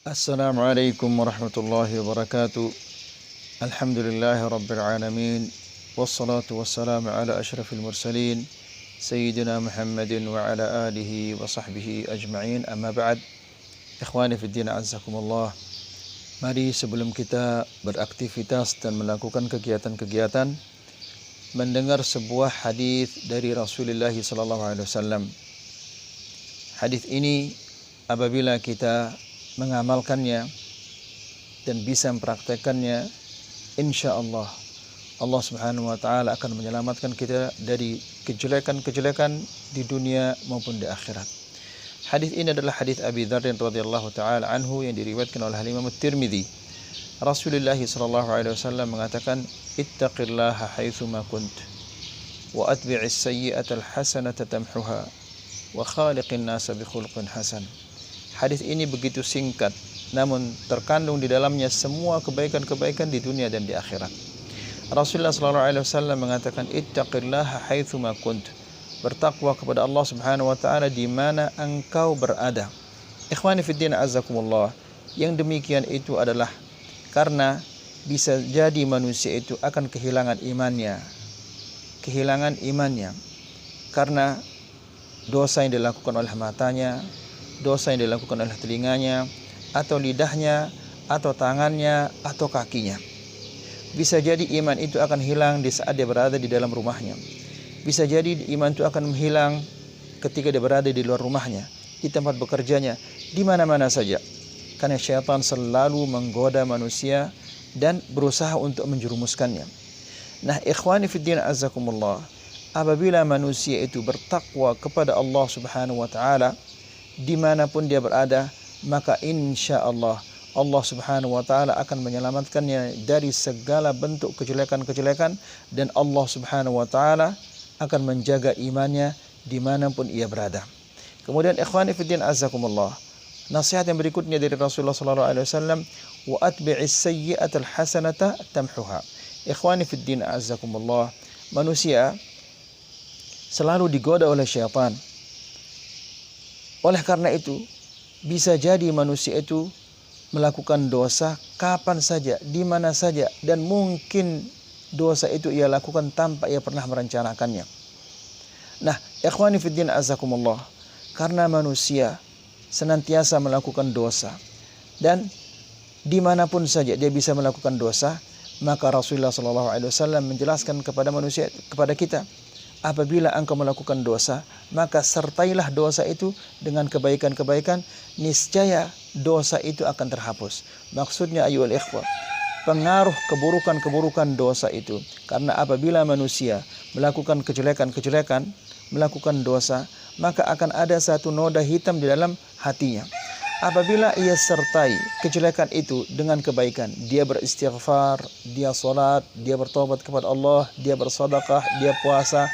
Assalamualaikum warahmatullahi wabarakatuh. Alhamdulillahi rabbil alamin. Wassalatu wassalamu ala ashrafil mursalin Sayyidina Muhammadin wa ala alihi wa sahbihi ajma'in. Amma ba'd. Ikhwani fid din, azzakumullah. Mari sebelum kita beraktivitas dan melakukan kegiatan-kegiatan, mendengar sebuah hadis dari Rasulullah sallallahu alaihi wasallam. Hadis ini apabila kita mengamalkannya dan bisa mempraktekannya, insya Allah Allah Subhanahu wa taala akan menyelamatkan kita dari kejelekan-kejelekan di dunia maupun di akhirat. Hadis ini adalah hadis Abi Dzar radhiyallahu taala anhu yang diriwayatkan oleh Imam Tirmidzi. Rasulullah sallallahu alaihi wasallam mengatakan, "Ittaqillaha haitsu ma kunt wa atbi'is sayyi'ata al-hasanata tamhuha wa khaliqin nasa bi khuluqin hasan." Hadis ini begitu singkat, namun terkandung di dalamnya semua kebaikan-kebaikan di dunia dan di akhirat. Rasulullah SAW mengatakan, "Ittaqillaha haitsu ma kunt." Bertakwa kepada Allah Subhanahu wa taala di mana engkau berada. Ikhwani fid din, azzakumullah. Yang demikian itu adalah karena bisa jadi manusia itu akan kehilangan imannya. Kehilangan imannya karena dosa yang dilakukan oleh matanya, dosa yang dilakukan oleh telinganya, atau lidahnya, atau tangannya, atau kakinya. Bisa jadi iman itu akan hilang di saat dia berada di dalam rumahnya. Bisa jadi iman itu akan menghilang ketika dia berada di luar rumahnya, di tempat bekerjanya, di mana-mana saja. Karena syaitan selalu menggoda manusia dan berusaha untuk menjerumuskannya. Nah, ikhwani fiddin azzakumullah, apabila manusia itu bertakwa kepada Allah Subhanahu wa taala dimanapun dia berada, maka insya Allah Allah Subhanahu wa taala akan menyelamatkannya dari segala bentuk kejelekan-kejelekan, dan Allah Subhanahu wa taala akan menjaga imannya dimanapun ia berada. Kemudian ikhwani fiddin azzakumullah, nasihat yang berikutnya dari Rasulullah sallallahu alaihi wasallam, wa atbi'is sayyi'atal hasanata tamhuha. Ikhwani fiddin azzakumullah, manusia selalu digoda oleh syaitan. Oleh karena itu, bisa jadi manusia itu melakukan dosa kapan saja, di mana saja, dan mungkin dosa itu ia lakukan tanpa ia pernah merencanakannya. Nah, ikhwani fiddin azakumullah, karena manusia senantiasa melakukan dosa dan dimanapun saja dia bisa melakukan dosa, maka Rasulullah SAW menjelaskan kepada manusia, kepada kita, apabila engkau melakukan dosa, maka sertailah dosa itu dengan kebaikan-kebaikan, niscaya dosa itu akan terhapus. Maksudnya ayyuhal ikhwah, pengaruh keburukan-keburukan dosa itu, karena apabila manusia melakukan kejelekan-kejelekan, melakukan dosa, maka akan ada satu noda hitam di dalam hatinya. Apabila ia sertai kejelekan itu dengan kebaikan, dia beristighfar, dia salat, dia bertobat kepada Allah, dia bersedekah, dia puasa,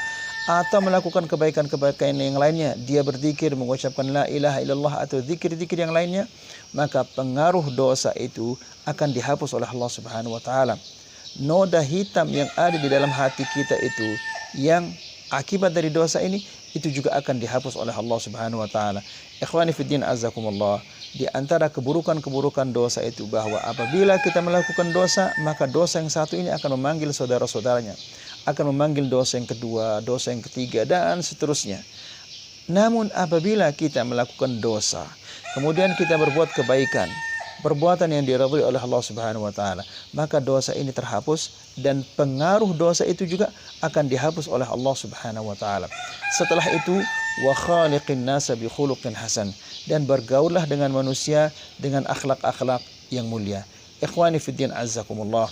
atau melakukan kebaikan-kebaikan yang lainnya, dia berzikir, mengucapkan la ilaha illallah atau zikir-zikir yang lainnya, maka pengaruh dosa itu akan dihapus oleh Allah Subhanahu wa taala. Noda hitam yang ada di dalam hati kita itu, yang akibat dari dosa ini, itu juga akan dihapus oleh Allah Subhanahu wa taala. Ikhwani fiddin azakumullah, di antara keburukan-keburukan dosa itu bahwa apabila kita melakukan dosa, maka dosa yang satu ini akan memanggil saudara-saudaranya, akan memanggil dosa yang kedua, dosa yang ketiga, dan seterusnya. Namun apabila kita melakukan dosa, kemudian kita berbuat kebaikan, perbuatan yang diridhai oleh Allah Subhanahu wa taala, maka dosa ini terhapus dan pengaruh dosa itu juga akan dihapus oleh Allah Subhanahu wa taala. Setelah itu, wa khaliqin nasa bi khuluqin hasan, dan bergaullah dengan manusia dengan akhlak-akhlak yang mulia. Ikhwani fiddin azzakumullah,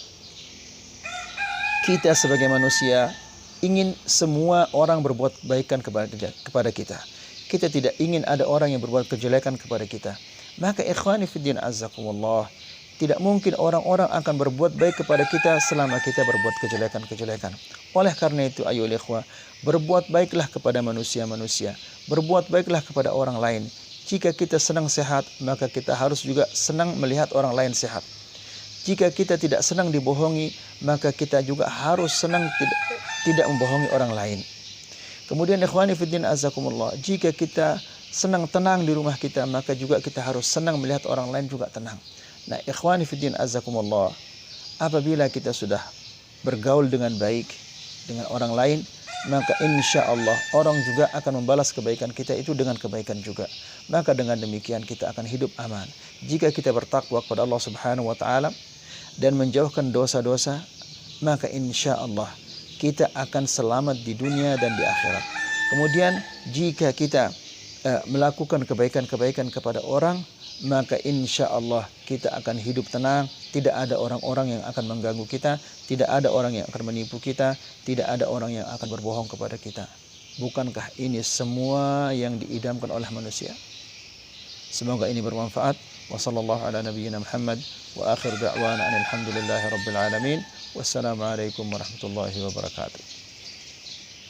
kita sebagai manusia ingin semua orang berbuat kebaikan kepada kita. Kita tidak ingin ada orang yang berbuat kejelekan kepada kita. Maka ikhwani fiddin azzakumullah, tidak mungkin orang-orang akan berbuat baik kepada kita selama kita berbuat kejelekan-kejelekan. Oleh karena itu, ayyuhal ikhwah, berbuat baiklah kepada manusia-manusia, berbuat baiklah kepada orang lain. Jika kita senang sehat, maka kita harus juga senang melihat orang lain sehat. Jika kita tidak senang dibohongi, maka kita juga harus senang tidak membohongi orang lain. Kemudian ikhwani fiddin azakumullah, jika kita senang tenang di rumah kita, maka juga kita harus senang melihat orang lain juga tenang. Nah, ikhwani fiddin azakumullah, apabila kita sudah bergaul dengan baik dengan orang lain, maka insya Allah orang juga akan membalas kebaikan kita itu dengan kebaikan juga. Maka dengan demikian kita akan hidup aman. Jika kita bertakwa kepada Allah Subhanahu wa taala dan menjauhkan dosa-dosa, maka insya Allah kita akan selamat di dunia dan di akhirat. Kemudian jika kita melakukan kebaikan-kebaikan kepada orang, maka insya Allah kita akan hidup tenang. Tidak ada orang-orang yang akan mengganggu kita, tidak ada orang yang akan menipu kita, tidak ada orang yang akan berbohong kepada kita. Bukankah ini semua yang diidamkan oleh manusia? Semoga ini bermanfaat. Wassallallahu ala nabiyyina Muhammad wa akhir da'wana alhamdulillahi rabbil alamin. Wassalamualaikum warahmatullahi wabarakatuh.